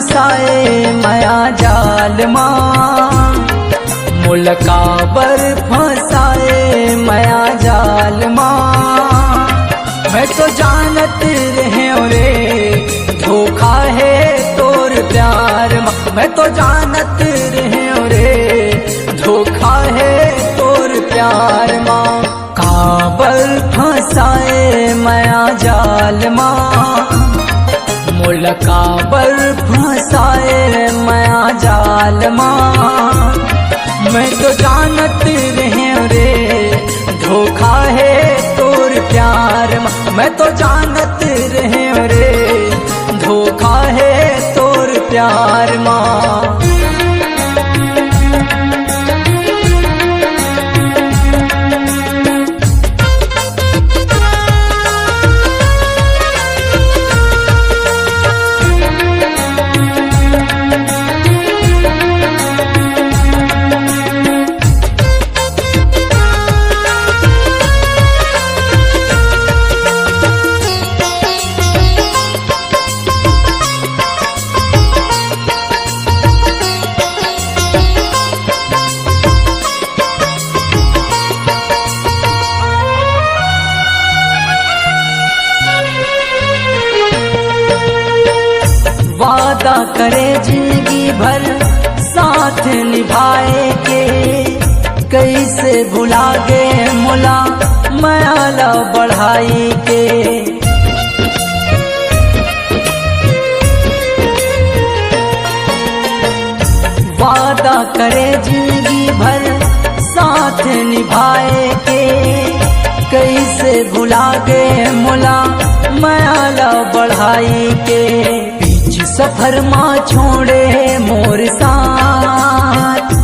फंसाए माया जाल माँ, मुलकाबर फंसाए माया जाल माँ। मैं तो जानत रहे रे धोखा है तोर प्यार माँ, मैं तो जानत रहे रे धोखा है तोर प्यार माँ। काबर फंसाए माया जाल माँ, मुलकाबर फंसाए माया जाल माँ। मैं तो जानत रहे रे धोखा है तोर प्यार माँ, मैं तो जानत रहे रे धोखा है तोर प्यार माँ। वादा करे जिंदगी भर साथ निभाए के, कैसे भुला गए मुला माया बढ़ाई के। वादा करे जिंदगी भर साथ निभाए के, कैसे भुला गए मुला माया बढ़ाई के। सफर माँ छोड़े मोर साथ,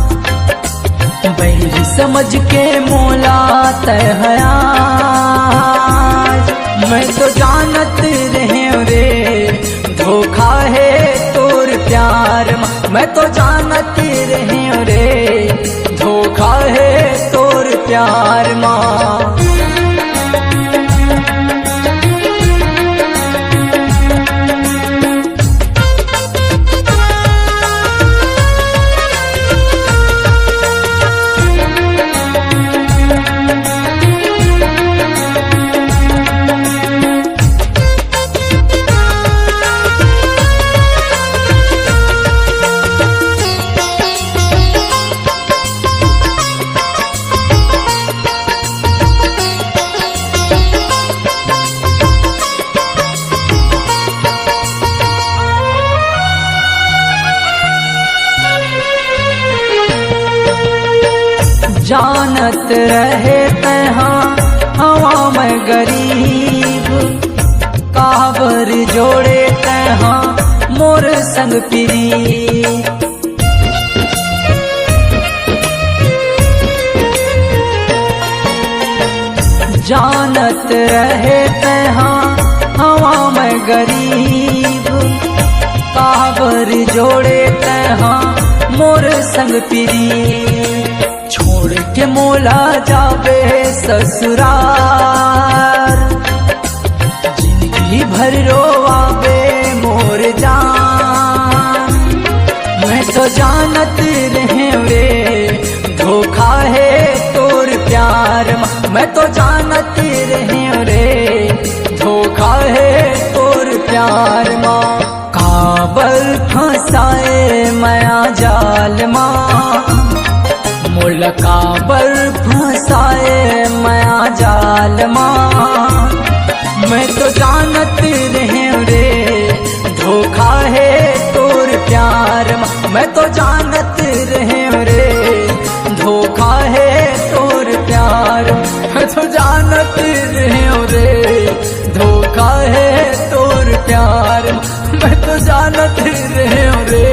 बैरी समझ के मोला तय हया। मैं तो जानत रहे रे धोखा है तोर प्यार माँ, मैं तो जानत रहे रे धोखा है तोर प्यार माँ। जानत रहे तहाँ हवा में गरीब, काबर जोड़े तहाँ मोर संग पीरी। जानत रहे तहाँ हवा में गरीब, काबर जोड़े तहाँ मोर संग पीरी। छोड़ के मोला जावे ससुरार, जिंदगी भर रोवावे मोर जान। मैं तो जानत रहे रे धोखा है तोर प्यार माँ, मैं तो जानत रहे रे धोखा है तोर प्यार माँ। काबर फंसाए माया जाल माँ, मुलकाबर फंसाए माया जाल माँ। मैं तो जानत रहे रे धोखा है तोर प्यार माँ, मैं तो जानत रहे रे धोखा है तोर प्यार। मैं तो जानत रहे रे धोखा है तोर प्यार, मैं तो जानत रहे रे